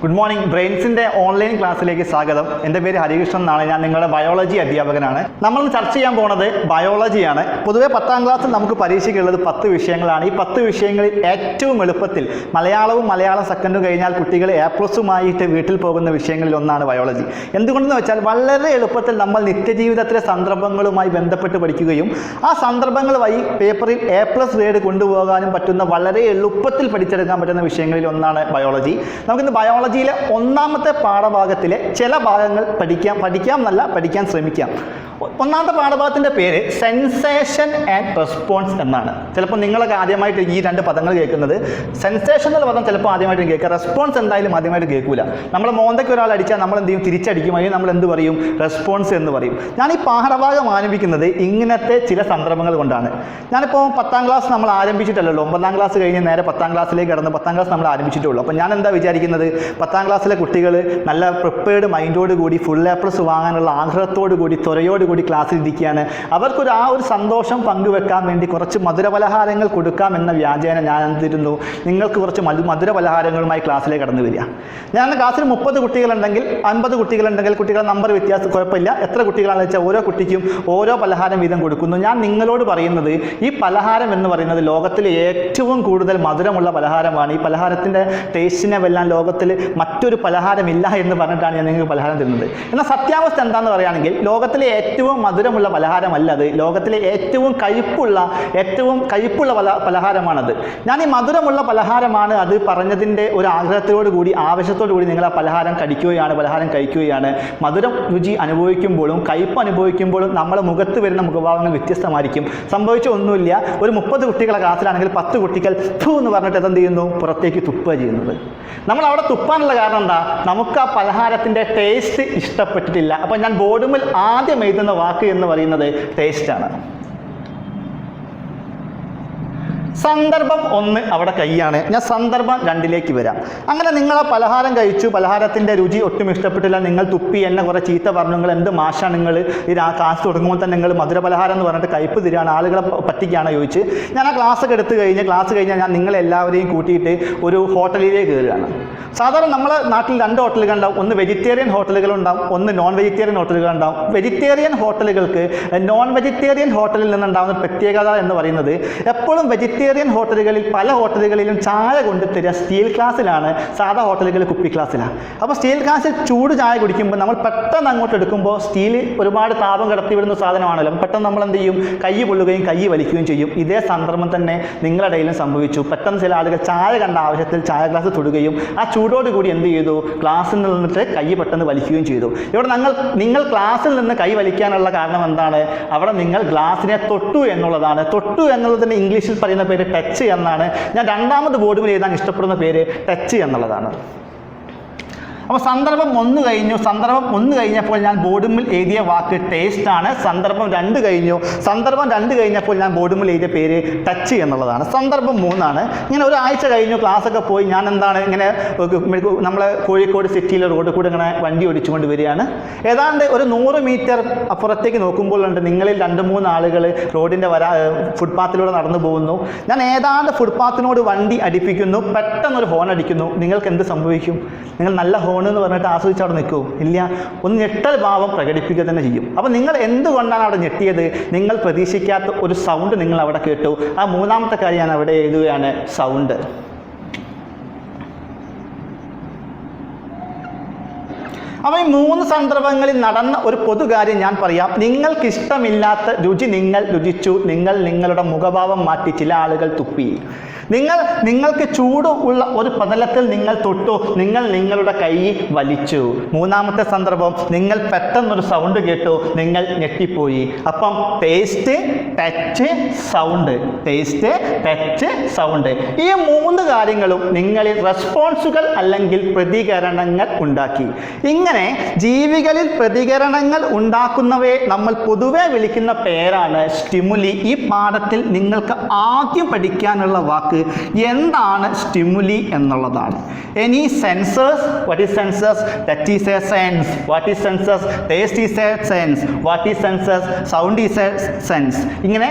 Good morning. ബ്രെയിൻസിൻ്റെ online ക്ലാസ്സിലേക്ക് സ്വാഗതം. എൻ്റെ പേര് ഹരികൃഷ്ണൻ എന്നാണ്. ഞാൻ നിങ്ങളുടെ ബയോളജി അധ്യാപകനാണ്. നമ്മൾ ചർച്ച ചെയ്യാൻ പോകുന്നത് ബയോളജിയാണ്. പൊതുവെ 10ാം ക്ലാസ്സിൽ നമുക്ക് പരീക്ഷയ്ക്കുള്ളത് 10 വിഷയങ്ങളാണ്. ഈ 10 വിഷയങ്ങളിൽ ഏറ്റവും എളുപ്പത്തിൽ മലയാളം സെക്കൻഡും കഴിഞ്ഞാൽ കുട്ടികൾ A+ഉമായിട്ട് വീട്ടിൽ പോകുന്ന വിഷയങ്ങളിൽ ഒന്നാണ് ബയോളജി. എന്തുകൊണ്ടെന്ന് വെച്ചാൽ വളരെ എളുപ്പത്തിൽ നമ്മൾ നിത്യജീവിതത്തിലെ സന്ദർഭങ്ങളുമായി ബന്ധപ്പെട്ട് പഠിക്കുകയും ആ സന്ദർഭങ്ങൾ വഴി പേപ്പറിൽ A+ ഗ്രേഡ് കൊണ്ടുപോകാനും പറ്റുന്ന വളരെ എളുപ്പത്തിൽ പഠിച്ചെടുക്കാൻ പറ്റുന്ന വിഷയങ്ങളിൽ ഒന്നാണ് ബയോളജി. നമുക്കിന്ന് ബയോളജിയിലെ ഒന്നാമത്തെ പാഠഭാഗത്തിലെ ചില ഭാഗങ്ങൾ പഠിക്കാൻ ശ്രമിക്കാം. ഒന്നാമത്തെ പാഠഭാഗത്തിൻ്റെ പേര് സെൻസേഷൻ ആൻഡ് റെസ്പോൺസ് എന്നാണ്. ചിലപ്പോൾ നിങ്ങളൊക്കെ ആദ്യമായിട്ട് ഈ 2 പദങ്ങൾ കേൾക്കുന്നത്. സെൻസേഷൻ എന്നുള്ള പദം ചിലപ്പോൾ ആദ്യമായിട്ട് കേൾക്കുക, റെസ്പോൺസ് എന്തായാലും ആദ്യമായിട്ട് കേൾക്കില്ല. നമ്മൾ മോന്തയ്ക്ക് ഒരാൾ അടിച്ചാൽ നമ്മൾ എന്ത് ചെയ്യും? തിരിച്ചടിക്കും. അതിന് നമ്മൾ എന്ത് പറയും? റെസ്പോൺസ് എന്ന് പറയും. ഞാൻ ഈ പാഠഭാഗം ആരംഭിക്കുന്നത് ഇങ്ങനത്തെ ചില സന്ദർഭങ്ങൾ കൊണ്ടാണ്. ഞാനിപ്പോൾ 10ാം ക്ലാസ് നമ്മൾ ആരംഭിച്ചിട്ടല്ലോ, 9ാം ക്ലാസ് കഴിഞ്ഞ് നേരെ 10ാം ക്ലാസ്സിലേക്ക് കടന്ന് 10ാം ക്ലാസ് നമ്മൾ ആരംഭിച്ചിട്ടുള്ളൂ. അപ്പോൾ ഞാൻ എന്താ വിചാരിക്കുന്നത്, 10ാം ക്ലാസ്സിലെ കുട്ടികൾ നല്ല പ്രിപ്പയർഡ് മൈൻഡോട് കൂടി ഫുൾ A+ വാങ്ങാനുള്ള ആഗ്രഹത്തോടു കൂടി ത്വരയോടുകൂടി ക്ലാസ്സിൽ ഇരിക്കുകയാണ്. അവർക്കൊരു ഒരു സന്തോഷം പങ്കുവെക്കാൻ വേണ്ടി കുറച്ച് മധുരപലഹാരങ്ങൾ കൊടുക്കാമെന്ന വ്യാജേന ഞാൻ എന്തിരുന്നു, നിങ്ങൾക്ക് കുറച്ച് മധുരപലഹാരങ്ങളുമായി ക്ലാസ്സിലേക്ക് കടന്നു വരിക. ഞാൻ ക്ലാസ്സിൽ 30 കുട്ടികളുണ്ടെങ്കിൽ 50 കുട്ടികളുണ്ടെങ്കിൽ കുട്ടികളുടെ നമ്പർ വ്യത്യാസം കുഴപ്പമില്ല. എത്ര കുട്ടികളാണെന്ന് വെച്ചാൽ ഓരോ കുട്ടിക്കും ഓരോ പലഹാരം വീതം കൊടുക്കുന്നു. ഞാൻ നിങ്ങളോട് പറയുന്നത് ഈ പലഹാരം എന്ന് പറയുന്നത് ലോകത്തിലെ ഏറ്റവും കൂടുതൽ മധുരമുള്ള പലഹാരമാണ്. ഈ പലഹാരത്തിൻ്റെ ടേസ്റ്റിനെ വെല്ലാൻ ലോകത്തിൽ മറ്റൊരു പലഹാരമില്ല എന്ന് പറഞ്ഞിട്ടാണ് ഞാൻ നിങ്ങൾക്ക് പലഹാരം തരുന്നത്. എന്നാൽ സത്യാവസ്ഥ എന്താണെന്ന് പറയുകയാണെങ്കിൽ ലോകത്തിലെ ഏറ്റവും മധുരമുള്ള പലഹാരമല്ല അത്. ലോകത്തിലെ ഏറ്റവും കയ്പുള്ള പലഹാരമാണത്. ഞാൻ ഈ മധുരമുള്ള പലഹാരമാണ് അത് പറഞ്ഞതിൻ്റെ ഒരു ആഗ്രഹത്തോടു കൂടി ആവശ്യത്തോടു കൂടി നിങ്ങൾ ആ പലഹാരം കഴിക്കുകയാണ്. മധുരം രുചി അനുഭവിക്കുമ്പോഴും കയ്പ് അനുഭവിക്കുമ്പോഴും നമ്മുടെ മുഖത്ത് വരുന്ന മുഖഭാവങ്ങൾ വ്യത്യസ്തമായിരിക്കും. സംഭവിച്ച ഒന്നുമില്ല. ഒരു 30 കുട്ടികളെ ക്ലാസ്സിലാണെങ്കിൽ 10 കുട്ടികൾ എന്ന് പറഞ്ഞിട്ട് എന്ത് ചെയ്യുന്നു? പുറത്തേക്ക് തുപ്പുക ചെയ്യുന്നത്. നമ്മൾ അവിടെ തുപ്പാനുള്ള കാരണം എന്താ? നമുക്ക് ആ പലഹാരത്തിൻ്റെ ടേസ്റ്റ് ഇഷ്ടപ്പെട്ടിട്ടില്ല. അപ്പം ഞാൻ ബോർഡുമിൽ ആദ്യം എഴുതുന്ന വാക്ക് എന്ന് പറയുന്നത് ടേസ്റ്റാണ്. സന്ദർഭം 1 അവിടെ കൈയാണ്. ഞാൻ സന്ദർഭം 2ലേക്ക് വരാം. അങ്ങനെ നിങ്ങൾ ആ പലഹാരം കഴിച്ചു, പലഹാരത്തിൻ്റെ രുചി ഒട്ടും ഇഷ്ടപ്പെട്ടില്ല, നിങ്ങൾ തുപ്പി, എന്നെ കുറേ ചീത്ത പറഞ്ഞു, നിങ്ങൾ എന്ത് മാഷാണ് നിങ്ങൾ ഈ ക്ലാസ് തുടങ്ങുമ്പോൾ തന്നെ നിങ്ങൾ മധുരപലഹാരം എന്ന് പറഞ്ഞിട്ട് കയ്പ് തരികയാണ്, ആളുകളെ പറ്റിക്കുകയാണ് ചോദിച്ച് ഞാൻ ആ ക്ലാസ് കഴിഞ്ഞാൽ ഞാൻ നിങ്ങളെല്ലാവരെയും കൂട്ടിയിട്ട് ഒരു ഹോട്ടലിലേക്ക് കയറുകയാണ്. സാധാരണ നമ്മളെ നാട്ടിൽ 2 ഹോട്ടലുകൾ ഉണ്ടാവും. ഒന്ന് വെജിറ്റേറിയൻ ഹോട്ടലുകളുണ്ടാവും, ഒന്ന് നോൺ വെജിറ്റേറിയൻ ഹോട്ടലുകളുണ്ടാവും. വെജിറ്റേറിയൻ ഹോട്ടലുകൾക്ക് നോൺ വെജിറ്റേറിയൻ ഹോട്ടലിൽ നിന്നുണ്ടാകുന്ന പ്രത്യേകത എന്ന് പറയുന്നത് എപ്പോഴും വെജിറ്റേറിയൻ ഹോട്ടലുകളിൽ പല ഹോട്ടലുകളിലും ചായ കൊണ്ടുതരിക സ്റ്റീൽ ഗ്ലാസ്സിലാണ്, സാധാ ഹോട്ടലുകളിൽ കുപ്പി ഗ്ലാസ്സിലാണ്. അപ്പോൾ സ്റ്റീൽ ഗ്ലാസ്സിൽ ചൂട് ചായ കുടിക്കുമ്പോൾ നമ്മൾ പെട്ടെന്ന് അങ്ങോട്ട് എടുക്കുമ്പോൾ സ്റ്റീൽ ഒരുപാട് താപം കടത്തിവിടുന്ന സാധനമാണല്ലോ. പെട്ടെന്ന് നമ്മൾ എന്ത് ചെയ്യും? കൈ പൊള്ളുകയും കൈ വലിക്കുകയും ചെയ്യും. ഇതേ സന്ദർഭം തന്നെ നിങ്ങളുടെ ഇടയിലും സംഭവിച്ചു. പെട്ടെന്ന് ചില ആളുകൾ ചായ കണ്ട ആവശ്യത്തിൽ ചായ ഗ്ലാസ് തൊടുകയും ആ ചൂടോടുകൂടി എന്ത് ചെയ്തു? ക്ലാസ്സിൽ നിന്നിട്ട് കൈ പെട്ടെന്ന് വലിക്കുകയും ചെയ്തു. ഇവിടെ നിങ്ങൾ ക്ലാസ്സിൽ നിന്ന് കൈ വലിക്കാനുള്ള കാരണം എന്താണ്? അവിടെ നിങ്ങൾ ഗ്ലാസിനെ തൊട്ടു എന്നുള്ളതാണ്. തൊട്ടു എന്നുള്ളതിന് ഇംഗ്ലീഷിൽ പറയുന്ന പേര് ടച്ച് എന്നാണ്. ഞാൻ 2ാമത് ബോർഡിൽ എഴുതാൻ ഇഷ്ടപ്പെടുന്ന പേര് ടച്ച് എന്നുള്ളതാണ്. അപ്പോൾ സന്ദർഭം 1 കഴിഞ്ഞു. സന്ദർഭം 1 കഴിഞ്ഞപ്പോൾ ഞാൻ ബോർഡുമിൽ എഴുതിയ വാക്ക് ടേസ്റ്റ് ആണ്. സന്ദർഭം 2 കഴിഞ്ഞു. സന്ദർഭം 2 കഴിഞ്ഞപ്പോൾ ഞാൻ ബോർഡുമിൽ എഴുതിയ പേര് ടച്ച് എന്നുള്ളതാണ്. സന്ദർഭം 3 ആണ്. ഇങ്ങനെ ഒരാഴ്ച കഴിഞ്ഞു, ക്ലാസ്സൊക്കെ പോയി. ഞാൻ എന്താണ് ഇങ്ങനെ നമ്മളെ കോഴിക്കോട് സിറ്റിയിലെ റോഡിൽ കൂടെ ഇങ്ങനെ വണ്ടി ഓടിച്ചുകൊണ്ട് വരികയാണ്. ഏതാണ്ട് ഒരു 100 മീറ്റർ അപ്പുറത്തേക്ക് നോക്കുമ്പോഴുണ്ട് നിങ്ങളിൽ 2-3 ആളുകൾ റോഡിൻ്റെ ഫുട്പാത്തിലൂടെ നടന്നു പോകുന്നു. ഞാൻ ഏതാണ്ട് ഫുട്പാത്തിനോട് വണ്ടി അടുപ്പിക്കുന്നു. പെട്ടെന്നൊരു ഹോൺ അടിക്കുന്നു. നിങ്ങൾക്ക് എന്ത് സംഭവിക്കും? നിങ്ങൾ നല്ല ഹോൺ എന്ന് പറഞ്ഞിട്ട് ആസ്വദിച്ച് അവിടെ നിൽക്കുമോ? ഇല്ല. ഒന്ന് ഞെട്ടൽ ഭാവം പ്രകടിപ്പിക്കുക തന്നെ ചെയ്യും. അപ്പോൾ നിങ്ങൾ എന്തുകൊണ്ടാണ് അവിടെ ഞെട്ടിയത്? നിങ്ങൾ പ്രതീക്ഷിക്കാത്ത ഒരു സൗണ്ട് നിങ്ങൾ അവിടെ കേട്ടു. ആ 3ാമത്തെ കാര്യം ഞാൻ അവിടെ എഴുതുകയാണ്, സൗണ്ട്. അപ്പോൾ ഈ 3 സന്ദർഭങ്ങളിൽ നടന്ന ഒരു പൊതുകാര്യം ഞാൻ പറയാം. നിങ്ങൾക്കിഷ്ടമില്ലാത്ത രുചി നിങ്ങൾ രുചിച്ചു. നിങ്ങൾ നിങ്ങളുടെ മുഖഭാവം മാറ്റി. ചില ആളുകൾ തുപ്പി. നിങ്ങൾക്ക് ചൂട് ഉള്ള ഒരു പ്രതലത്തിൽ നിങ്ങൾ തൊട്ടു. നിങ്ങൾ നിങ്ങളുടെ കൈ വലിച്ചു. 3ാമത്തെ സന്ദർഭം, നിങ്ങൾ പെട്ടെന്നൊരു സൗണ്ട് കേട്ടു. നിങ്ങൾ ഞെട്ടിപ്പോയി. അപ്പം taste, touch, sound. Taste, touch, sound. ഈ 3 കാര്യങ്ങളും നിങ്ങളിൽ റെസ്പോൺസുകൾ അല്ലെങ്കിൽ പ്രതികരണങ്ങൾ ഉണ്ടാക്കി. ഇങ്ങനെ ജീവികളിൽ പ്രതികരണങ്ങൾ ഉണ്ടാക്കുന്നവയെ നമ്മൾ പൊതുവെ വിളിക്കുന്ന പേരാണ് സ്റ്റിമുലി. ഈ പാഠത്തിൽ നിങ്ങൾക്ക് ആദ്യം പഠിക്കാനുള്ള വാക്ക് വാക്ക് എന്താണ് സ്റ്റിമുലി എന്നുള്ളതാണ്. Any sensors, what is census? That is A sense. What is census? Taste is A sense. What is census? Sound is A sense. ഇങ്ങനെ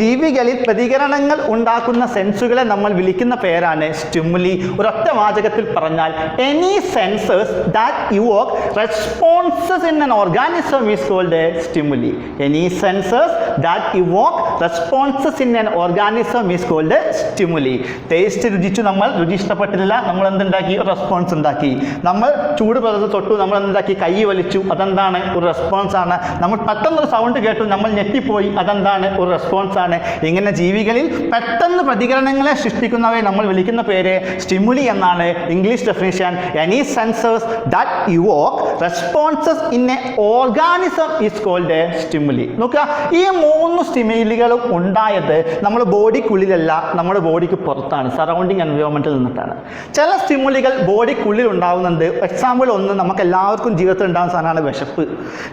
ജീവികളിൽ പ്രതികരണങ്ങൾ ഉണ്ടാക്കുന്ന സെൻസുകളെ നമ്മൾ വിളിക്കുന്ന പേരാണ് സ്റ്റിമുലി. ഒരൊറ്റ വാചകത്തിൽ പറഞ്ഞാൽ any sensors that evoke responses in an organism is called a stimuli. Any sensors that evoke responses in an organism is called a stimuli. Taste രുചിച്ചു, നമ്മൾ രുചി ഇഷ്ടപ്പെട്ടില്ല, നമ്മൾ എന്തുണ്ടാക്കി? ഒരു റെസ്പോൺസ് ഉണ്ടാക്കി. നമ്മൾ ചൂട് പദത്ത് തൊട്ടു, നമ്മൾ എന്തുണ്ടാക്കി? കൈ വലിച്ചു, അതെന്താണ്? ഒരു റെസ്പോൺസ് ആണ്. നമ്മൾ പെട്ടെന്നൊരു സൗണ്ട് കേട്ടു, നമ്മൾ ഞെട്ടിപ്പോയി, അതെന്താണ്? ഒരു റെസ്പോൺസ് ആണ്. ഇങ്ങനെ ജീവികളിൽ പെട്ടെന്ന് പ്രതികരണങ്ങളെ സൃഷ്ടിക്കുന്നവയെ നമ്മൾ വിളിക്കുന്ന പേര് സ്റ്റിമുലി എന്നാണ്. English definition: any sensors that evoke responses in a organism is called a stimuli. നോക്കുക, ഈ 3 സ്റ്റിമുലികളും ഉണ്ടായത് നമ്മുടെ ബോഡിക്കുള്ളിലല്ല, നമ്മുടെ ബോഡിക്ക് പുറത്താണ്, സറൗണ്ടിങ് എൻവയോൺമെന്റിൽ നിന്നിട്ടാണ്. ചില സ്റ്റിമുലികൾ ബോഡിക്കുള്ളിൽ ഉണ്ടാകുന്നുണ്ട്. എക്സാമ്പിൾ ഒന്ന്, നമുക്ക് എല്ലാവർക്കും ജീവിതത്തിൽ ഉണ്ടാകുന്ന സാധനമാണ് വിശപ്പ്.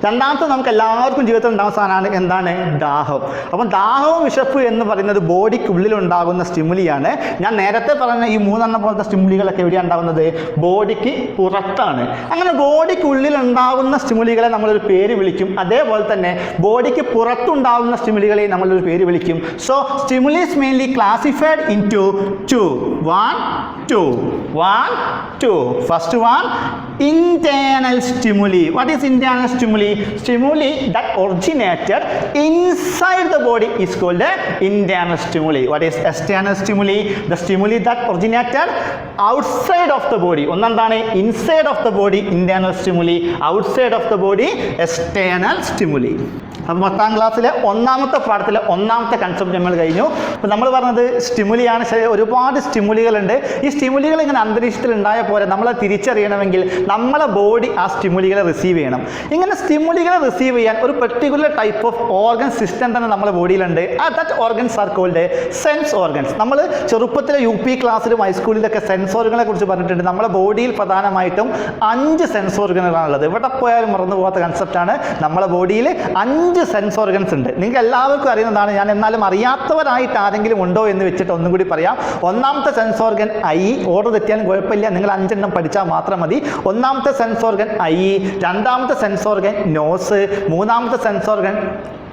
രണ്ടാമത്തെ, നമുക്ക് എല്ലാവർക്കും ജീവിതത്തിൽ ഉണ്ടാകുന്ന സാധനമാണ് എന്താണ്? ദാഹം. അപ്പം ദാഹവും വിശപ്പ് എന്ന് പറയുന്നത് ബോഡിക്കുള്ളിൽ ഉണ്ടാകുന്ന സ്റ്റിമുലിയാണ്. ഞാൻ നേരത്തെ പറഞ്ഞ ഈ 3 പോലത്തെ സ്റ്റിമുലികളൊക്കെ എവിടെയാണ് ഉണ്ടാകുന്നത്? ബോഡിക്ക് പുറത്താണ്. അങ്ങനെ ബോഡിക്കുള്ളിൽ ഉണ്ടാകുന്ന സ്റ്റിമുലികളെ നമ്മളൊരു പേര് വിളിക്കും. അതേപോലെ തന്നെ ബോഡിക്ക് പുറത്തുണ്ടാകുന്ന സ്റ്റിമുലികളെ നമ്മളൊരു പേര് വിളിക്കും. So stimuli is mainly classified into 2. 1, 2. First one, internal stimuli. What is internal stimuli? Stimuli that originated inside the body is called a internal stimuli. What is external stimuli? The stimuli that originated outside of the body. ഒന്നെന്താണ്? inside of the body internal stimuli, outside of the body external stimuli. അപ്പം 10ാം ക്ലാസ്സിലെ 1ാമത്തെ പാഠത്തിലെ 1ാമത്തെ concept നമ്മൾ കഴിഞ്ഞു. അപ്പോൾ നമ്മൾ പറഞ്ഞത് സ്റ്റിമുലിയാണ്. ഒരുപാട് സ്റ്റിമുലികളുണ്ട്. ഈ സ്റ്റിമുലികൾ ഇങ്ങനെ അന്തരീക്ഷത്തിൽ ഉണ്ടായ പോലെ നമ്മളെ തിരിച്ചറിയണമെങ്കിൽ നമ്മളെ ബോഡി ആ സ്റ്റിമുലികളെ റിസീവ് ചെയ്യണം. ഇങ്ങനെ സ്റ്റിമുലികളെ റിസീവ് ചെയ്യാൻ ഒരു particular type of organ system തന്നെ നമ്മുടെ ബോഡിയിലുണ്ട്. That organs are called sense organs. നമ്മൾ ചെറുപ്പത്തിലെ UP ക്ലാസ്സിലും ഹൈസ്കൂളിലൊക്കെ സെൻസ് ഓർഗനെ കുറിച്ച് പറഞ്ഞിട്ടുണ്ട്. നമ്മുടെ ബോഡിയിൽ പ്രധാനമായിട്ടും 5 സെൻസ് ഓർഗനുകളാണുള്ളത്. ഇവിടെ പോയാലും മറന്നു പോകാത്ത കൺസെപ്റ്റാണ്. നമ്മുടെ ബോഡിയിൽ 5 സെൻസ് ഓർഗൻസ് ഉണ്ട്. നിങ്ങൾക്ക് എല്ലാവർക്കും അറിയുന്നതാണ്. ഞാൻ എന്നാലും അറിയാത്തവരായിട്ട് ആരെങ്കിലും ഉണ്ടോ എന്ന് വെച്ചിട്ട് ഒന്നും കൂടി പറയാം. 1ാമത്തെ സെൻസ് ഓർഗൻ ഐ. ഓർഡർ തെറ്റിയാലും കുഴപ്പമില്ല, നിങ്ങൾ 5 എണ്ണം പഠിച്ചാൽ മാത്രം മതി. 1ാമത്തെ സെൻസ് ഓർഗൻ ഐ, 2ാമത്തെ സെൻസ് ഓർഗൻ നോസ്, 3ാമത്തെ സെൻസ് ഓർഗൻ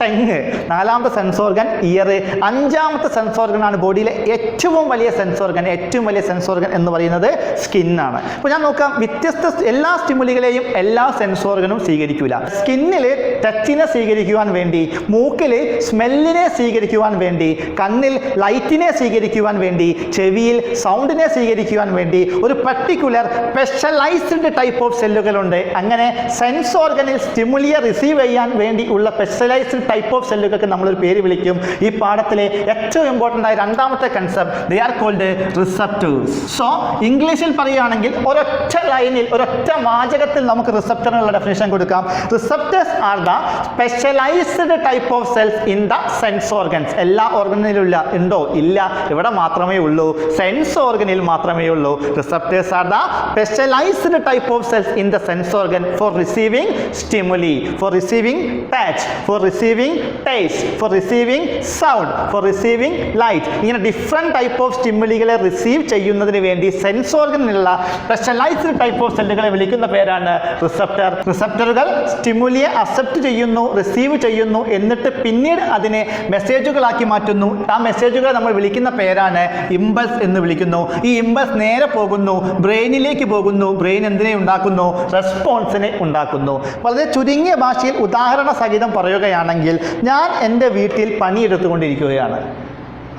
ടെങ്, 4ാമത്തെ സെൻസ് ഓർഗൻ ഇയർ, 5ാമത്തെ സെൻസ് ഓർഗനാണ് ബോഡിയിലെ ഏറ്റവും വലിയ സെൻസ് ഓർഗൻ. ഏറ്റവും വലിയ സെൻസ് ഓർഗൻ എന്ന് പറയുന്നത് സ്കിന്നാണ്. അപ്പോൾ ഞാൻ നോക്കാം, വ്യത്യസ്ത എല്ലാ സ്റ്റിമുലികളെയും എല്ലാ സെൻസ് ഓർഗനും സ്വീകരിക്കില്ല. സ്കിന്നിൽ ടച്ചിനെ സ്വീകരിക്കുവാൻ വേണ്ടി, മൂക്കിൽ സ്മെല്ലിനെ സ്വീകരിക്കുവാൻ വേണ്ടി, കണ്ണിൽ ലൈറ്റിനെ സ്വീകരിക്കുവാൻ വേണ്ടി, ചെവിയിൽ സൗണ്ടിനെ സ്വീകരിക്കുവാൻ വേണ്ടി ഒരു പർട്ടിക്കുലർ സ്പെഷ്യലൈസ്ഡ് ടൈപ്പ് ഓഫ് സെല്ലുകളുണ്ട്. അങ്ങനെ സെൻസ് ഓർഗനിൽ സ്റ്റിമുലിയെ റിസീവ് ചെയ്യാൻ വേണ്ടി ഉള്ള സ്പെഷ്യലൈസ്ഡ് ടൈപ്പ് ഓഫ് സെല്ലുകൾക്ക് നമ്മളൊരു പേര് വിളിക്കും. ഈ പാഠത്തിലെ ഏറ്റവും ഇമ്പോർട്ടൻ്റ് ആയ 2ാമത്തെ concept, they are called receptors. So ഇംഗ്ലീഷിൽ പറയുകയാണെങ്കിൽ ഒരൊറ്റ ലൈനിൽ, ഒരൊറ്റ വാചകത്തിൽ നമുക്ക് റിസപ്റ്ററിനുള്ള ഡെഫിനിഷൻ കൊടുക്കാം. Receptors are the specialised type of cells in the sense organs. എല്ലാ ഓർഗനിലും ഉണ്ടോ? ഇല്ല, ഇവിടെ മാത്രമേ ഉള്ളൂ, സെൻസ് ഓർഗനിൽ മാത്രമേ ഉള്ളൂ. Receptors are the specialised type of cells in the sense organ for receiving stimuli, for receiving touch, for receiving taste, for receiving sound, for receiving light. ഇങ്ങനെ ഡിഫറെൻറ്റ് ടൈപ്പ് ഓഫ് സ്റ്റിമുലികളെ റിസീവ് ചെയ്യുന്നതിന് വേണ്ടി sense ഓർഗനിലുള്ള specialized type of സെല്ലുകളെ വിളിക്കുന്ന പേരാണ് receptor. റിസപ്റ്ററുകൾ സ്റ്റിമുലിയെ അക്സെപ്റ്റ് ചെയ്യുന്നു, റിസീവ് ചെയ്യുന്നു, എന്നിട്ട് പിന്നീട് അതിനെ മെസ്സേജുകളാക്കി മാറ്റുന്നു. ആ മെസ്സേജുകളെ നമ്മൾ വിളിക്കുന്ന പേരാണ് ഇമ്പൾസ് എന്ന് വിളിക്കുന്നു. ഈ ഇമ്പൾസ് നേരെ പോകുന്നു, ബ്രെയിനിലേക്ക് പോകുന്നു. ബ്രെയിൻ എന്തിനെ ഉണ്ടാക്കുന്നു? റെസ്പോൺസിനെ ഉണ്ടാക്കുന്നു. വളരെ ചുരുങ്ങിയ ഭാഷയിൽ ഉദാഹരണ സഹിതം പറയുകയാണെങ്കിൽ, ഞാൻ എൻ്റെ വീട്ടിൽ പണിയെടുത്തുകൊണ്ടിരിക്കുകയാണ്.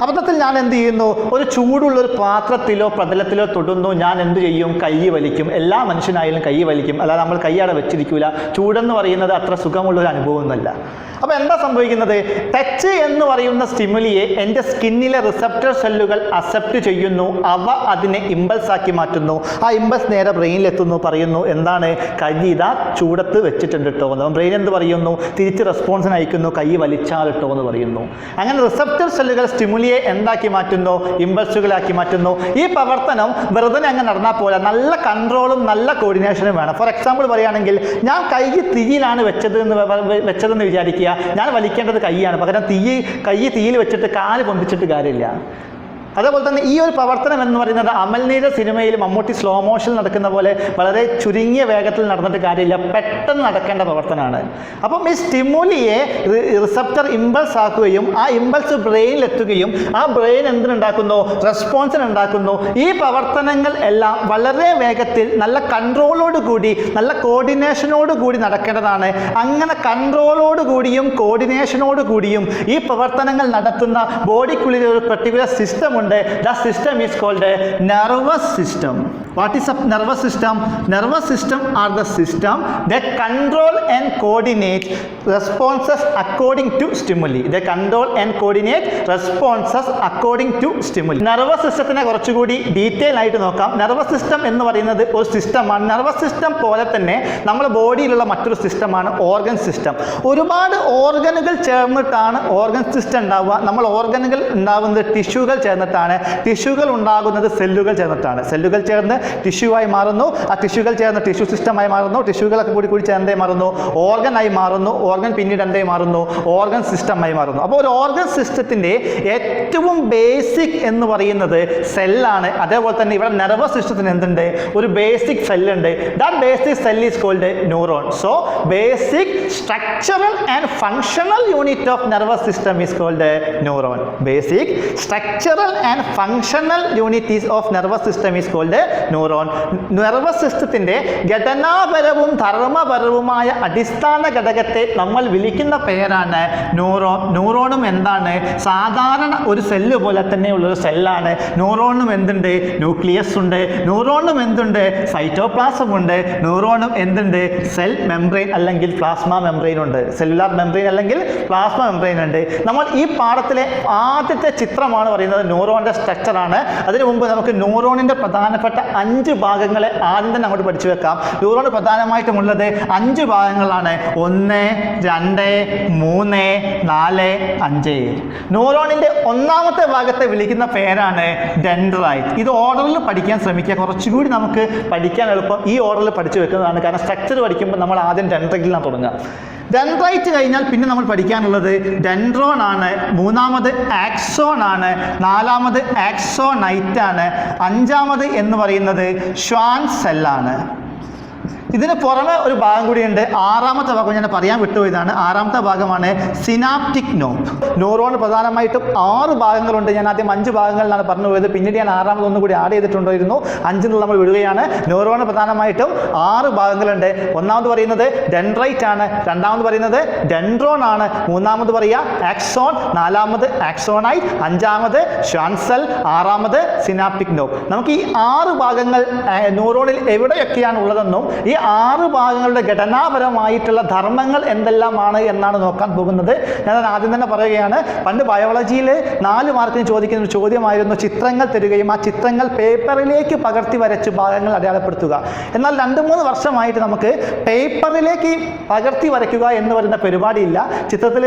അബദ്ധത്തിൽ ഞാൻ എന്ത് ചെയ്യുന്നു? ഒരു ചൂടുള്ളൊരു പാത്രത്തിലോ പ്രതലത്തിലോ തൊടുന്നു. ഞാൻ എന്ത് ചെയ്യും? കൈ വലിക്കും. എല്ലാ മനുഷ്യനായാലും കൈ വലിക്കും, അല്ലാതെ നമ്മൾ കൈയാടെ വെച്ചിരിക്കില്ല. ചൂടെന്ന് പറയുന്നത് അത്ര സുഖമുള്ളൊരു അനുഭവമൊന്നുമല്ല. അപ്പോൾ എന്താ സംഭവിക്കുന്നത്? ടച്ച് എന്ന് പറയുന്ന സ്റ്റിമുലിയെ എൻ്റെ സ്കിന്നിലെ റിസപ്റ്റർ സെല്ലുകൾ അക്സെപ്റ്റ് ചെയ്യുന്നു. അവ അതിനെ ഇമ്പൾസ് ആക്കി മാറ്റുന്നു. ആ ഇമ്പൾസ് നേരെ ബ്രെയിനിലെത്തുന്നു, പറയുന്നു എന്താണ്? കൈ ഇതാ ചൂടത്ത് വെച്ചിട്ടുണ്ട് കേട്ടോ എന്ന്. ബ്രെയിൻ എന്ത് പറയുന്നു? തിരിച്ച് റെസ്പോൺസിന് അയക്കുന്നു, കൈ വലിച്ചാലിട്ടോ എന്ന് പറയുന്നു. അങ്ങനെ റിസപ്റ്റർ സെല്ലുകൾ സ്റ്റിമുലിയെ എന്താക്കി മാറ്റുന്നു? ഇമ്പൾസുകളാക്കി മാറ്റുന്നു. ഈ പ്രവർത്തനം വെറുതെ അങ്ങ് നടന്നാൽ പോലെ നല്ല കൺട്രോളും നല്ല കോർഡിനേഷനും വേണം. ഫോർ എക്സാമ്പിൾ പറയുകയാണെങ്കിൽ, ഞാൻ കൈ തീയിലാണ് വെച്ചതെന്ന് വിചാരിക്കുക. ഞാൻ വലിക്കേണ്ടത് കൈയാണ്, പകരം കൈ തീയിൽ വെച്ചിട്ട് കാല് പൊന്തിച്ചിട്ട് കാര്യമില്ല. അതേപോലെ തന്നെ ഈ ഒരു പ്രവർത്തനം എന്ന് പറയുന്നത് അമൽനീര സിനിമയിൽ മമ്മൂട്ടി സ്ലോ മോഷൻ നടക്കുന്ന പോലെ വളരെ ചുരുങ്ങിയ വേഗത്തിൽ നടന്നിട്ട് കാര്യമില്ല, പെട്ടെന്ന് നടക്കേണ്ട പ്രവർത്തനമാണ്. അപ്പം ഈ സ്റ്റിമുലിയെ റിസപ്റ്റർ ഇമ്പൾസ് ആക്കുകയും ആ ഇമ്പൾസ് ബ്രെയിനിൽ എത്തുകയും ആ ബ്രെയിൻ എന്തിനുണ്ടാക്കുന്നു, റെസ്പോൺസിനുണ്ടാക്കുന്നു. ഈ പ്രവർത്തനങ്ങൾ എല്ലാം വളരെ വേഗത്തിൽ നല്ല കൺട്രോളോട് കൂടി നല്ല കോർഡിനേഷനോട് കൂടി നടക്കേണ്ടതാണ്. അങ്ങനെ കൺട്രോളോട് കൂടിയും കോർഡിനേഷനോട് കൂടിയും ഈ പ്രവർത്തനങ്ങൾ നടത്തുന്ന ബോഡിക്കുള്ളിൽ ഒരു പെർട്ടിക്കുലർ സിസ്റ്റം ഉണ്ട്. The system is called nervous system. What is a nervous system? Nervous system are the system that control and coordinate responses according to stimuli. The control and coordinate responses according to stimuli. Nervous സിസ്റ്റത്തിനെ കുറച്ചുകൂടി detail ആയിട്ട് നോക്കാം. Nervous system എന്ന് പറയുന്നത് ഒരു സിസ്റ്റമാണ്. Nervous system പോലെ തന്നെ നമ്മുടെ ബോഡിയിലുള്ള മറ്റൊരു സിസ്റ്റമാണ് ഓർഗൻ സിസ്റ്റം. ഒരുപാട് ഓർഗനുകൾ ചേർന്നിട്ടാണ് ഓർഗൻ സിസ്റ്റം ഉണ്ടാവുക. നമ്മൾ ഓർഗനുകൾ ഉണ്ടാകുന്നത് ടിഷ്യൂകൾ ചേർന്നിട്ടാണ്. ടിഷ്യൂകൾ ഉണ്ടാകുന്നത് സെല്ലുകൾ ചേർന്നിട്ടാണ്. സെല്ലുകൾ ചേർന്ന് ടിഷ്യൂ ആയി മാറുന്നു. ആ ടിഷ്യൂകൾ ചേർന്ന് ടിഷ്യൂ സിസ്റ്റമായി മാറുന്നു. ടിഷ്യൂകളൊക്കെ കൂടി ചേർന്നേ മാറുന്നു. ഓർഗൻ ആയി മാറുന്നു. ഓർഗൻ പിന്നീട് എന്തേ മാറുന്നു, ഓർഗൻ സിസ്റ്റമായി മാറുന്നു. അപ്പോൾ ഒരു ഓർഗൻ സിസ്റ്റത്തിൻ്റെ ഏറ്റവും ബേസിക് എന്ന് പറയുന്നത് സെല്ലാണ്. അതേപോലെ തന്നെ ഇവിടെ നെർവസ് സിസ്റ്റത്തിന് എന്തുണ്ട്, ഒരു ബേസിക് സെല്ലുണ്ട്. That basic cell is called neuron. So basic structural and functional unit of nervous system is called neuron. Basic structural and functional unit of nervous system is called neuron. Nervous സിസ്റ്റത്തിൻ്റെ ഘടനാപരവും ധർമ്മപരവുമായ അടിസ്ഥാന ഘടകത്തെ നമ്മൾ വിളിക്കുന്ന പേരാണ് neuron. ന്യൂറോണും എന്താണ്, സാധാരണ ഒരു സെല്ല് പോലെ തന്നെയുള്ളൊരു സെല്ലാണ്. ന്യൂറോണും എന്തുണ്ട്, ന്യൂക്ലിയസ് ഉണ്ട്. ന്യൂറോണും എന്തുണ്ട്, സൈറ്റോപ്ലാസം ഉണ്ട്. ന്യൂറോണും എന്തുണ്ട്, സെൽ മെംബ്രെയിൻ അല്ലെങ്കിൽ പ്ലാസ്മ മെംബ്രെയിൻ ഉണ്ട്. സെല്ലുലാർ മെംബ്രെയിൻ അല്ലെങ്കിൽ പ്ലാസ്മ മെംബ്രെയിൻ ഉണ്ട്. നമ്മൾ ഈ പാഠത്തിലെ ആദ്യത്തെ ചിത്രമാണ് പറയുന്നത് ന്യൂറോണിൻ്റെ സ്ട്രക്ചറാണ്. അതിനു മുമ്പ് നമുക്ക് ന്യൂറോണിൻ്റെ പ്രധാനപ്പെട്ട 5 ഭാഗങ്ങളെ ആദ്യം തന്നെ അങ്ങോട്ട് പഠിച്ചു വെക്കാം. ന്യൂറോൺ പ്രധാനമായിട്ടുമുള്ളത് 5 ഭാഗങ്ങളാണ്. 1, 2, 3, 4, 5. ന്യൂറോണിൻ്റെ ഒന്നാമത്തെ ഭാഗത്തെ വിളിക്കുന്ന പേരാണ് ഡെൻഡ്രൈറ്റ്. ഇത് ഓർഡറിൽ പഠിക്കാൻ ശ്രമിക്കുക, കുറച്ചുകൂടി നമുക്ക് പഠിക്കാൻ എളുപ്പം ഈ ഓർഡറിൽ പഠിച്ചു വെക്കുന്നതാണ്. കാരണം സ്ട്രക്ചർ പഠിക്കുമ്പോൾ നമ്മൾ ആദ്യം ഡെൻഡ്രൈറ്റിലാണ് തുടങ്ങുക. ഡെൻഡ്രൈറ്റ് കഴിഞ്ഞാൽ പിന്നെ നമ്മൾ പഠിക്കാനുള്ളത് ഡെൻഡ്രോൺ ആണ്. മൂന്നാമത് ആക്സോൺ ആണ്. നാലാമത് ആക്സോനൈറ്റ് ആണ്. 5ാമത് എന്ന് പറയുന്നത് ഷ്വാൻ സെല്ലാണ്. ഇതിന് പുറമെ ഒരു ഭാഗം കൂടിയുണ്ട്. 6ാമത്തെ ഭാഗം ഞാൻ പറയാൻ വിട്ടുപോയതാണ്. 6ാമത്തെ ഭാഗമാണ് സിനാപ്റ്റിക് നോബ്. ന്യൂറോൺ പ്രധാനമായിട്ടും 6 ഭാഗങ്ങളുണ്ട്. ഞാൻ ആദ്യം 5 ഭാഗങ്ങളിലാണ് പറഞ്ഞു പോയത്. പിന്നീട് ഞാൻ 6ാമത് ഒന്നും കൂടി ആഡ് ചെയ്തിട്ടുണ്ടായിരുന്നു. 5 നമ്മൾ വിടുകയാണ്. ന്യൂറോൺ പ്രധാനമായിട്ടും 6 ഭാഗങ്ങളുണ്ട്. ഒന്നാമത് പറയുന്നത് ഡെൻഡ്രൈറ്റ് ആണ്. രണ്ടാമത് പറയുന്നത് ഡെൻഡ്രോൺ ആണ്. മൂന്നാമത് പറയുക ആക്സോൺ. 4ാമത് ആക്സോണൈറ്റ്. 5ാമത് ഷ്വാൻ സെൽ. 6ാമത് സിനാപ്റ്റിക് നോബ്. നമുക്ക് ഈ 6 ഭാഗങ്ങൾ ന്യൂറോണിൽ എവിടെയൊക്കെയാണ് ഉള്ളതെന്നും ഈ 6 ഭാഗങ്ങളുടെ ഘടനാപരമായിട്ടുള്ള ധർമ്മങ്ങൾ എന്തെല്ലാമാണ് എന്നാണ് നോക്കാൻ പോകുന്നത്. ഞാൻ ആദ്യം തന്നെ പറയുകയാണ്, പണ്ട് ബയോളജിയിൽ 4 മാർക്കിന് ചോദിക്കുന്ന ഒരു ചോദ്യമായിരുന്നു ചിത്രങ്ങൾ തരികയും ആ ചിത്രങ്ങൾ പേപ്പറിലേക്ക് പകർത്തി വരച്ച് ഭാഗങ്ങൾ അടയാളപ്പെടുത്തുക. എന്നാൽ 2-3 വർഷമായിട്ട് നമുക്ക് പേപ്പറിലേക്ക് പകർത്തി വരയ്ക്കുക എന്ന് പറയുന്ന പരിപാടിയില്ല. ചിത്രത്തിൽ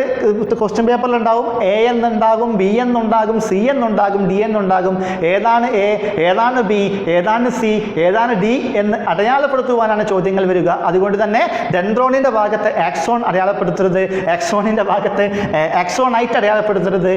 ക്വസ്റ്റ്യൻ പേപ്പറിലുണ്ടാവും A എന്നുണ്ടാകും, B എന്നുണ്ടാകും, C എന്നുണ്ടാകും, D എന്നുണ്ടാകും. ഏതാണ് A, ഏതാണ് B, ഏതാണ് C, ഏതാണ് D എന്ന് അടയാളപ്പെടുത്തുവാനാണ് ചോദ്യങ്ങൾ വരിക. അതുകൊണ്ട് തന്നെ ഡെൻഡ്രോണിൻ്റെ ഭാഗത്ത് ആക്സോൺ അടയാളപ്പെടുത്തരുത്, ആക്സോണിൻ്റെ ഭാഗത്ത് ആക്സോണൈറ്റ് അടയാളപ്പെടുത്തരുത്,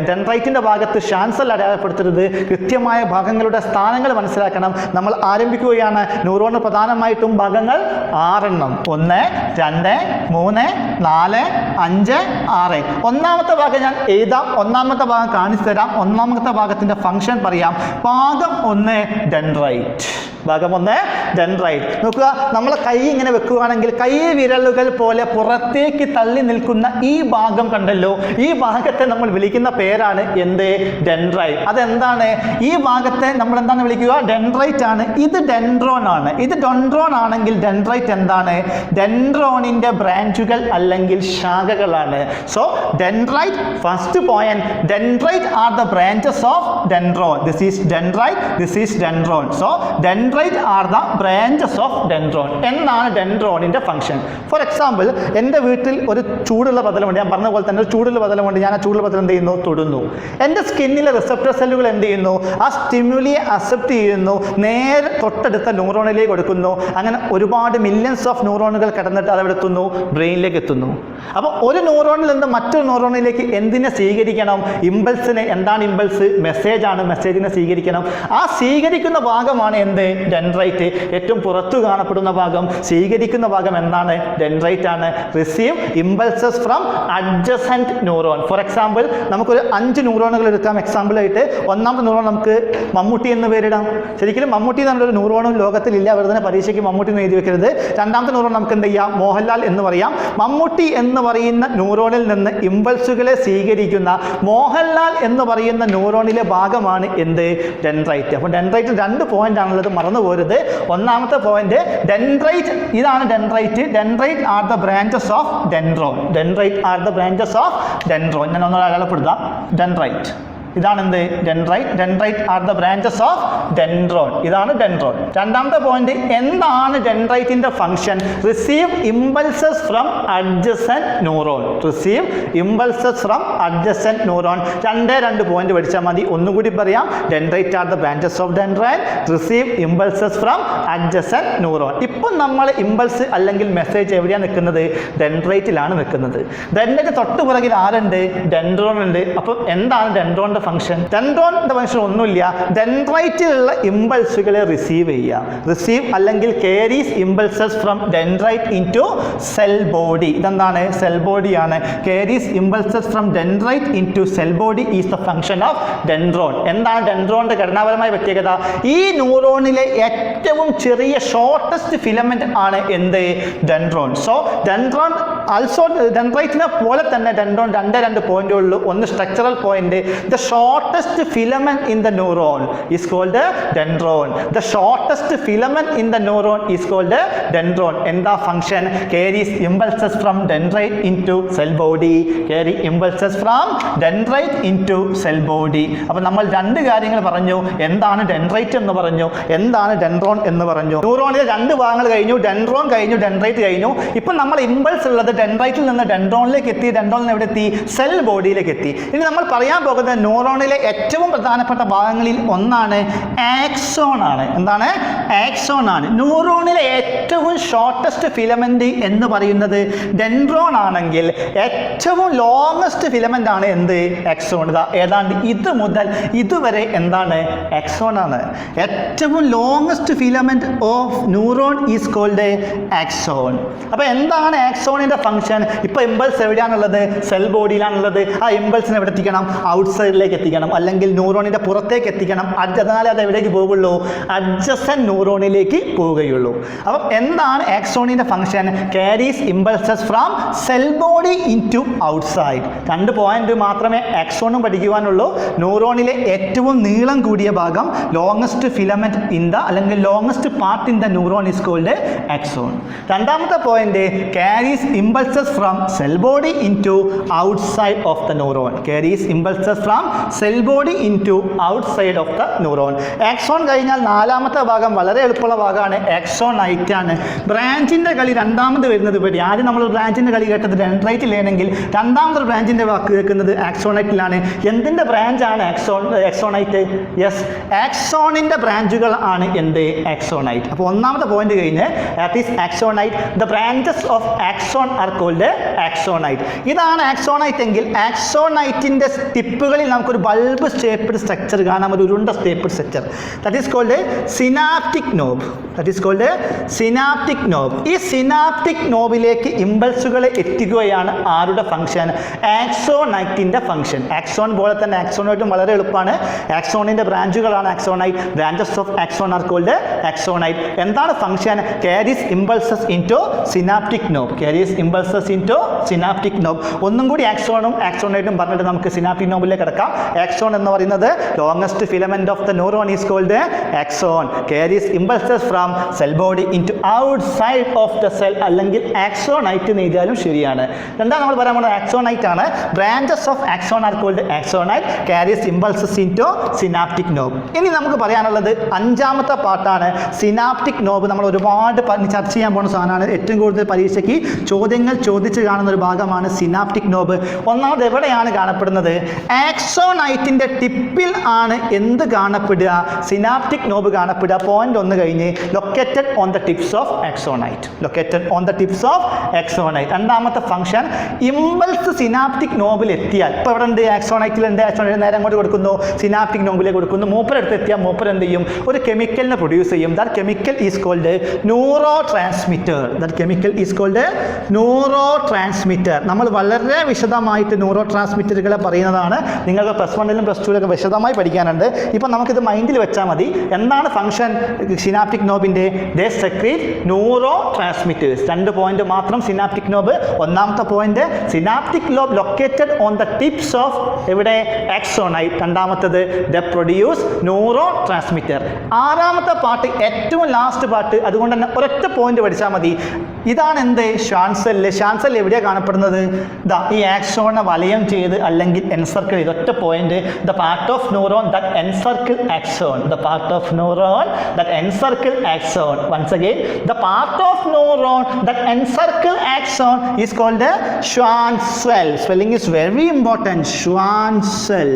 ഡെൻഡ്രൈറ്റിൻ്റെ ഭാഗത്ത് ഷ്വാൻ സെൽ അടയാളപ്പെടുത്തരുത്. കൃത്യമായ ഭാഗങ്ങളുടെ സ്ഥാനങ്ങൾ മനസ്സിലാക്കണം. നമ്മൾ ആരംഭിക്കുകയാണ്. ന്യൂറോണിന് പ്രധാനമായിട്ടും ഭാഗങ്ങൾ 6 എണ്ണം. 1, 2, 3, 4, 5, 6. ഒന്നാമത്തെ ഭാഗം ഞാൻ എഴുതാം. ഒന്നാമത്തെ ഭാഗം കാണിച്ചു തരാം. ഒന്നാമത്തെ ഭാഗത്തിൻ്റെ ഫംഗ്ഷൻ പറയാം. ഭാഗം 1 ഡെൻഡ്രൈറ്റ്. ഭാഗം 1 ഡെൻഡ്രൈറ്റ്. നോക്കുക, നമ്മളെ കൈ ഇങ്ങനെ വെക്കുകയാണെങ്കിൽ കൈ വിരലുകൾ പോലെ പുറത്തേക്ക് തള്ളി നിൽക്കുന്ന ഈ ഭാഗം കണ്ടല്ലോ, ഈ ഭാഗത്തെ നമ്മൾ വിളിക്കുന്ന പേരാണ് എന്ത്, ഡെൻഡ്രൈറ്റ്. അതെന്താണ്, ഈ ഭാഗത്തെ നമ്മൾ എന്താണ് വിളിക്കുക, ഡെൻഡ്രൈറ്റ് ആണ്. ഇത് ഡെൻഡ്രോൺ ആണ്. ഇത് ഡെൻഡ്രോൺ ആണെങ്കിൽ ഡെൻഡ്രൈറ്റ് എന്താണ്, ഡെൻഡ്രോണിൻ്റെ ബ്രാഞ്ചുകൾ അല്ലെങ്കിൽ ശാഖകളാണ്. So dendrite, first point, dendrite are the branches of dendron. This is dendrite, this is dendron. So dendron dendrite are the branches of dendron. എന്താണ് ഡെൻഡ്രോണിൻ്റെ ഫംഗ്ഷൻ? ഫോർ എക്സാമ്പിൾ, എൻ്റെ വീട്ടിൽ ഒരു ചൂടുള്ള പ്രതലമുണ്ട്. ഞാൻ പറഞ്ഞ പോലെ തന്നെ ഒരു ചൂടുള്ള പ്രതലമുണ്ട്. ഞാൻ ആ ചൂടുള്ള പ്രതലം എന്ത് ചെയ്യുന്നു? തൊടുന്നു. എൻ്റെ സ്കിന്നിലെ റിസപ്റ്റർ സെല്ലുകൾ എന്ത് ചെയ്യുന്നു? ആ സ്റ്റിമുലിയെ അക്സെപ്റ്റ് ചെയ്യുന്നു, നേരെ തൊട്ടടുത്ത ന്യൂറോണിലേക്ക് കൊടുക്കുന്നു. അങ്ങനെ ഒരുപാട് മില്യൺസ് ഓഫ് ന്യൂറോണുകൾ കടന്നിട്ട് അത് എത്തുന്നു, ബ്രെയിനിലേക്ക് എത്തുന്നു. അപ്പോൾ ഒരു ന്യൂറോണിൽ നിന്ന് മറ്റൊരു ന്യൂറോണിലേക്ക് എന്തിനെ സ്വീകരിക്കണം? ഇമ്പൾസിനെ. എന്താണ് ഇമ്പൾസ്? മെസ്സേജാണ്. മെസ്സേജിനെ സ്വീകരിക്കണം. ആ സ്വീകരിക്കുന്ന ഭാഗമാണ് എന്ത്? ഡെൻഡ്രൈറ്റ്. ഏറ്റവും പുറത്തു കാണപ്പെടുന്ന ഭാഗം, സ്വീകരിക്കുന്ന ഭാഗം എന്താണ്? ഡെൻഡ്രൈറ്റ് ആണ്. Receive impulses from adjacent neuron. For example, നമുക്കൊരു 5 ന്യൂറോണുകൾ എടുക്കാം എക്സാമ്പിളായിട്ട്. ഒന്നാമത്തെ ന്യൂറോൺ നമുക്ക് മമ്മൂട്ടി എന്ന് പേരിടാം. ശരിക്കും മമ്മൂട്ടി എന്നുള്ളൊരു ന്യൂറോണും ലോകത്തിലില്ല. വെറുതെ പരീക്ഷയ്ക്ക് മമ്മൂട്ടി എന്ന് എഴുതി വെക്കരുത്. രണ്ടാമത്തെ ന്യൂറോൺ നമുക്ക് എന്ത് ചെയ്യാം? മോഹൻലാൽ എന്ന് പറയാം. മമ്മൂട്ടി എന്ന് പറയുന്ന ന്യൂറോണിൽ നിന്ന് ഇമ്പൾസുകളെ സ്വീകരിക്കുന്ന മോഹൻലാൽ എന്ന് പറയുന്ന ന്യൂറോണിലെ ഭാഗമാണ് എന്ത്? ഡെൻഡ്രൈറ്റ്. അപ്പോൾ ഡെൻഡ്രൈറ്റ് 2 പോയിന്റ് ആണുള്ളത്, മറന്നു പോരുത്. ഒന്നാമത്തെ പോയിന്റ് ഡെൻഡ്രൈറ്റ്, ഇതാണ് dendrite. Dendrite are the branches of dendron. Dendrite are the branches of dendron. ഞാൻ ഒന്നുകൂടെ അടയാളപ്പെടുത്താം. ഡെൻഡ്രൈറ്റ്, ഇതാണ് എന്ത്? Dendrite. Dendrite are the branches of dendron. ഇതാണ് ഡെൻഡ്രോൺ. രണ്ടാമത്തെ പോയിന്റ്, എന്താണ് ഡെൻഡ്രൈറ്റിന്റെ function? Receive impulses from adjacent neuron. Receive impulses from adjacent neuron. 2 point പഠിച്ചാൽ മതി. ഒന്നുകൂടി പറയാം. Dendrite are the branches of dendron, receive impulses from adjacent neuron. ഇപ്പം നമ്മൾ ഇമ്പൾസ് അല്ലെങ്കിൽ മെസ്സേജ് എവിടെയാണ് നിൽക്കുന്നത്? ഡെൻഡ്രൈറ്റിലാണ് നിൽക്കുന്നത്. ഡെൻഡ്രൈറ്റ് തൊട്ട് പുറകിൽ ആരുണ്ട്? ഡെൻഡ്രോൺ ഉണ്ട്. അപ്പം എന്താണ് ഡെൻഡ്രോണിന്റെ ഫംഗ്ഷൻ? ഡെൻഡ്രോണിന്റെ ഫംഗ്ഷൻ ഒന്നുമില്ല. ഡെൻഡ്രൈറ്റിലുള്ള ഇമ്പൾസുകളെ റിസീവ് ചെയ്യുക. റിസീവ് അല്ലെങ്കിൽ carries impulses from dendrite into cell body. ഇതെന്താണ്? സെൽ ബോഡിയാണ്. Carries impulses from dendrite into cell body is the function of dendron. എന്താണ് ഡെൻഡ്രോണിന്റെ ഘടനാപരമായ പ്രത്യേകത? ഈ ന്യൂറോണിലെ ഏറ്റവും ചെറിയ ഷോർട്ടസ്റ്റ് ഫിലമെന്റ് ആണ് എന്ത്? ഡെൻഡ്രോൺ. സോ ഡെൻഡ്രോൺ ആൾസോ ഡെൻഡ്രൈറ്റിനെ പോലെ തന്നെ ഡെൻഡ്രോൺ 2 പോയിന്റുള്ളൂ. ഒന്ന് structural point. The shortest filament in the neuron is called a dendron. The shortest filament in the neuron is called a dendron. എന്താ function? carries impulses from dendrite into cell body. carry impulses from dendrite into cell body. അപ്പോൾ നമ്മൾ 2 കാര്യങ്ങൾ പറഞ്ഞു. എന്താണ് dendrite എന്ന് പറഞ്ഞു, എന്താണ് dendron എന്ന് പറഞ്ഞു. ന്യൂറോണിലെ 2 ഭാഗങ്ങൾ കഴിഞ്ഞു. ഡെൻഡ്രോൺ കഴിഞ്ഞു, ഡെൻഡ്രൈറ്റ് കഴിഞ്ഞു. ഇപ്പം നമ്മൾ ഇമ്പൾസ് ഉള്ളത് ഡെൻഡ്രൈറ്റിൽ നിന്ന് ഡെൻഡ്രോണിലേക്ക് എത്തി. ഡെൻഡ്രോണിൽ എവിടെ എത്തി? സെൽ ബോഡിയിലേക്ക് എത്തി. ഇനി നമ്മൾ പറയാൻ പോകുന്നത് ന്യൂറോണിലെ ഏറ്റവും പ്രധാനപ്പെട്ട ഭാഗങ്ങളിൽ ഒന്നാണ് ആക്സോൺ ആണ്. എന്താണ്? ആക്സോൺ ആണ്. ന്യൂറോണിലെ ഏറ്റവും ഷോർട്ടസ്റ്റ് ഫിലമെന്റ് എന്ന് പറയുന്നത് ഡെൻഡ്രോൺ ആണെങ്കിൽ ഏറ്റവും ലോങ്ങസ്റ്റ് ഫിലമെന്റ് ആണ് എന്ത്? ആക്സോൺ. ഏതാണ്ട് ഇത് മുതൽ ഇതുവരെ എന്താണ്? ആക്സോൺ ആണ്. ഏറ്റവും longest filament of neuron is called axon. അപ്പോൾ എന്താണ് ആക്സോണിന്റെ ഫംഗ്ഷൻ? ഇപ്പോൾ ഇമ്പൾസ് എവിടെയാണുള്ളത്? സെൽ ബോഡിയിലാണുള്ളത്. ആ ഇമ്പൾസിനെ എവിടെ എത്തിക്കണം? ഔട്ട്സൈഡിലേക്ക് എത്തിക്കണം, അല്ലെങ്കിൽ ന്യൂറോണിന്റെ പുറത്തേക്ക് എത്തിക്കണം. എന്നാലേ അത് എവിടേക്ക് പോകുള്ളൂ? അഡ്ജസൻറ്റ് ന്യൂറോണിലേക്ക് പോവുകയുള്ളൂ. അപ്പം എന്താണ് ആക്സോണിന്റെ function? Carries impulses from cell body into outside. 2 point മാത്രമേ ആക്സോണും പഠിക്കുവാനുള്ളൂ. ന്യൂറോണിലെ ഏറ്റവും നീളം കൂടിയ ഭാഗം, ലോങ്ങസ്റ്റ് ഫിലമെന്റ് ഇൻ ദ അല്ലെങ്കിൽ longest part in the neuron is called axon. രണ്ടാമത്തെ point, carries impulses from cell body into outside of the neuron. Carries impulses from cell body into outside of the neuron. Axon കഴിഞ്ഞാൽ 4ാമത്തെ ഭാഗം വളരെ എളുപ്പമുള്ള ഭാഗമാണ്. ആക്സോണൈറ്റ് ആണ്. ബ്രാഞ്ചിന്റെ കളി രണ്ടാമത് വരുന്നത് പറ്റി. ആദ്യം നമ്മൾ ബ്രാഞ്ചിന്റെ കളി കേട്ടത് ഡെൻഡ്രൈറ്റിലാണെങ്കിൽ രണ്ടാമത്തെ ബ്രാഞ്ചിന്റെ വാക്ക് കേൾക്കുന്നത് ആക്സോണൈറ്റിലാണ്. എന്തിന്റെ ബ്രാഞ്ചാണ് ആക്സോണൈറ്റ്? യെസ്, ആക്സോണിന്റെ ബ്രാഞ്ചുകൾ ആണ് എന്ത്? ആക്സോണൈറ്റ്. അപ്പോൾ 1ാമത്തെ പോയിന്റ് കഴിഞ്ഞ് that is axonite. The branches of axon are called axonite. ഇതാണ് ആക്സോണൈറ്റ് എങ്കിൽ ആക്സോണൈറ്റിന്റെ ടിപ്പുകളിൽ നമുക്കൊരു ബൾബ് ഷേപ്ഡ് സ്ട്രക്ചർ കാണാം, ഒരു ഉരുണ്ട shaped structure. That is called synaptic knob. That is called synaptic knob. ഈ സിനാപ്റ്റിക് നോബിലേക്ക് ഇമ്പൾസുകളെ എത്തിക്കുകയാണ് ആരുടെ ഫംഗ്ഷൻ? ആക്സോണൈറ്റിന്റെ ഫംഗ്ഷൻ. ആക്സോൺ പോലെ തന്നെ ആക്സോണൈറ്റും വളരെ എളുപ്പമാണ്. ആക്സോണിന്റെ ബ്രാഞ്ചുകളാണ് axonite. Branches of axon are called axonite. എന്താണ് function? Carries impulses into synaptic knob. Carries impulses into synaptic knob. ഒന്നും കൂടി ആക്സോണും ആക്സോണൈറ്റും പറഞ്ഞിട്ട് നമുക്ക് സിനാപ്റ്റിക് നോബിലേക്ക് കിടക്കാം. ആക്സോൺ എന്ന് പറയുന്നത് longest filament of the neuron is called axon. Carries impulses from cell body into outside of the cell, അല്ലെങ്കിൽ axonite എന്ന് എഴുതിയാലും ശരിയാണ്. രണ്ടാം നമ്മൾ പറയാൻ പോകുന്നത് ആക്സോണൈറ്റ് ആണ്. Branches of axon are called axonite. Carries impulses into synaptic knob. ഇനി നമുക്ക് പറയാനുള്ളത് അഞ്ചാമത്തെ പാർട്ടാണ് സിനാപ്റ്റിക് നോബ്. നമ്മൾ ഒരുപാട് ചർച്ച ചെയ്യാൻ പോകുന്ന സാധനമാണ്. ഏറ്റവും കൂടുതൽ പരീക്ഷയ്ക്ക് ചോദ്യങ്ങൾ ചോദിച്ച് കാണുന്ന ഒരു ഭാഗമാണ് സിനാപ്റ്റിക് നോബ്. ഒന്നാമത് എവിടെയാണ് കാണപ്പെടുന്നത്? ആക്സോണൈറ്റിന്റെ ടിപ്പിൽ ആണ് എന്ത് കാണപ്പെടുക? സിനാപ്റ്റിക് നോബ് കാണപ്പെടുക. പോയിന്റ് 1 കഴിഞ്ഞ് located on the tips of axonite. Located on the tips of axonite. രണ്ടാമത്തെ ഫംഗ്ഷൻ, ഇമ്പൾസ് സിനാപ്റ്റിക് നോബിൽ എത്തിയാൽ, ഇപ്പോൾ ഇവിടെ ഉണ്ട് ആക്സോണൈറ്റിലുണ്ട്, ആക്സോണൈറ്റ് നേരെ അങ്ങോട്ട് കൊടുക്കുന്നു, സിനാപ്റ്റിക് നോബിലേക്ക് കൊടുക്കുന്നു. മൂപ്പരെടുത്ത് എത്തിയാൽ മൂപ്പർ എന്ത് ചെയ്യും? ഒരു കെമിക്കലിനെ പ്രൊഡ്യൂസ് ചെയ്യും. That chemical is called neurotransmitter. That chemical is called neurotransmitter. നമ്മൾ വളരെ വിശദമായിട്ട് ന്യൂറോ ട്രാൻസ്മിറ്ററുകളെ പറയുന്നതാണ്. നിങ്ങൾക്ക് +1 +2 വിശദമായി പഠിക്കാനുണ്ട്. ഇപ്പം നമുക്കിത് മൈൻഡിൽ വെച്ചാൽ മതി. എന്താണ് ഫംഗ്ഷൻ സിനാപ്റ്റിക് നോബിൻ്റെ? ദേ സെക്രീറ്റ് ന്യൂറോ ട്രാൻസ്മിറ്റേഴ്സ്. 2 പോയിന്റ് മാത്രം സിനാപ്റ്റിക് നോബ്. ഒന്നാമത്തെ point, synaptic knob located on the tips of എവിടെ? ആക്സോണൈറ്റ്. രണ്ടാമത്തത്, ദ പ്രൊഡ്യൂസ് ന്യൂറോ ട്രാൻസ്മിറ്റർ. ആറാമത്തെ പാർട്ട്, ഏറ്റവും ലാസ്റ്റ് പാർട്ട്, അതുകൊണ്ട് തന്നെ ഒരൊറ്റ പോയിന്റ് പഠിച്ചാൽ മതി. ഇതാണ് എന്ത്? ഷാൻസെല്ല്. ഷാൻസെല്ല് എവിടെയാണ് കാണപ്പെടുന്നത്? ഈ ആക്സോണിനെ വലയം ചെയ്ത് അല്ലെങ്കിൽ എൻസർക്കിൾ ചെയ്ത് ഒറ്റ point, the part of neuron that encircle axon. The part of neuron that encircle axon. Once again, the part of neuron that encircle axon is called Schwann cell. Spelling is very important. Schwann cell.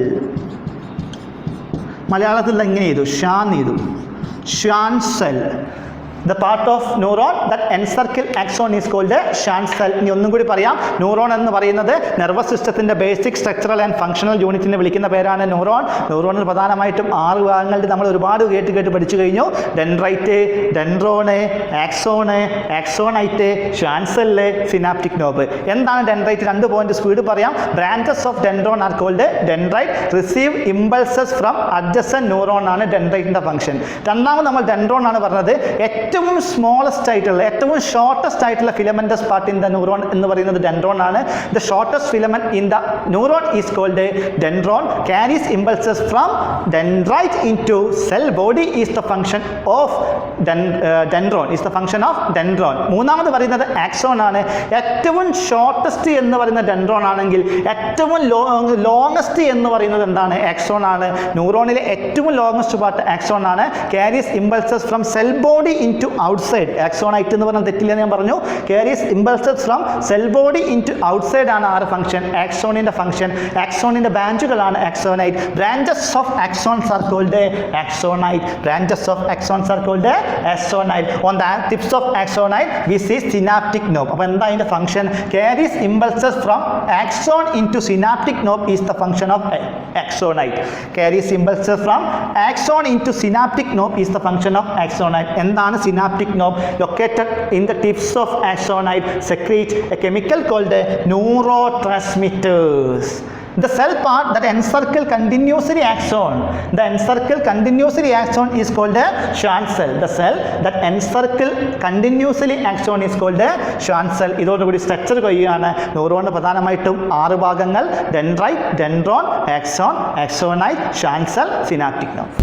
മലയാളത്തിൽ എങ്ങനെ ചെയ്തു? ഷാൻ ചെയ്തു. Schwann cell. The part of neuron that encircle axon is called a Schwann cell. ഇനി ഒന്നും കൂടി പറയാം. Neuron എന്ന് പറയുന്നത് നെർവസ് സിസ്റ്റത്തിന്റെ ബേസിക് സ്ട്രക്ചറൽ ആൻഡ് ഫംഗ്ഷണൽ യൂണിറ്റിനെ വിളിക്കുന്ന പേരാണ് ന്യൂറോൺ. ന്യൂറോണിൽ പ്രധാനമായിട്ടും 6 ഭാഗങ്ങളിൽ നമ്മൾ ഒരുപാട് കേട്ട് പഠിച്ചു കഴിഞ്ഞു. Dendrite, dendron, axon, axonite, Schwann cell, synaptic knob. എന്താണ് ഡെൻഡ്രൈറ്റ്? 2 പോയിന്റ് സ്പീഡ് പറയാം. Branches of dendron are called dendrite. Receive impulses from adjacent neuron ആണ് ഡെൻഡ്രൈറ്റിന്റെ ഫംഗ്ഷൻ. രണ്ടാമത് നമ്മൾ ഡെൻഡ്രോൺ ആണ് പറഞ്ഞത്. ഏറ്റവും സ്മോളസ്റ്റ് ആയിട്ടുള്ള, ഏറ്റവും ഷോർട്ടസ്റ്റ് ആയിട്ടുള്ള filamentous part in the neuron എന്ന് പറയുന്നത് ഡെൻഡ്രോൺ ആണ്. The shortest filament in the neuron is called dendron. Carries impulses from dendrite into cell body is the function of dendron. Is the function of dendron. മൂന്നാമത് പറയുന്നത് axon ആണ്. ഏറ്റവും shortest എന്ന് പറയുന്ന dendron ആണെങ്കിൽ ഏറ്റവും ലോങ്ങസ്റ്റ് എന്ന് പറയുന്നത് എന്താണ്? ആക്സോൺ ആണ്. ന്യൂറോണിലെ ഏറ്റവും ലോങ്ങസ്റ്റ് പാർട്ട് ആക്സോൺ ആണ്. Carries impulses from cell body into outside. Axonite എന്ന് പറഞ്ഞാൽ തെറ്റില്ലെന്ന് ഞാൻ പറഞ്ഞു. Carries impulses from cell body into outside ആണ് ആറ് ഫംഗ്ഷൻ? ആക്സോണിന്റെ ഫംഗ്ഷൻ. ആക്സോണിന്റെ ബ്രാഞ്ചുകളാണ് axonite. Branches of axons are called axonite. Branches of axons are called axonite. On the tips of axonite we see synaptic knob. അപ്പോൾ എന്താ അതിന്റെ function? Carries impulses from axon into synaptic knob is the function of axonite. Carries impulses from axon into synaptic knob is the function of axonite. എന്താണ് synaptic knob? Located in the tips of axonite, secrete a chemical called neurotransmitters. The cell part that encircle continuously axon, the encircle continuously axon is called a Schwann cell. The cell that encircle continuously axon is called a Schwann cell. ഇതോടുകൂടി structure കഴിയുകയാണ്. ന്യൂറോണിന്റെ പ്രധാനമായിട്ടും 6 ഭാഗങ്ങൾ: dendrite, dendron, axon, ആക്സോണൈറ്റ്, Schwann cell, synaptic knob.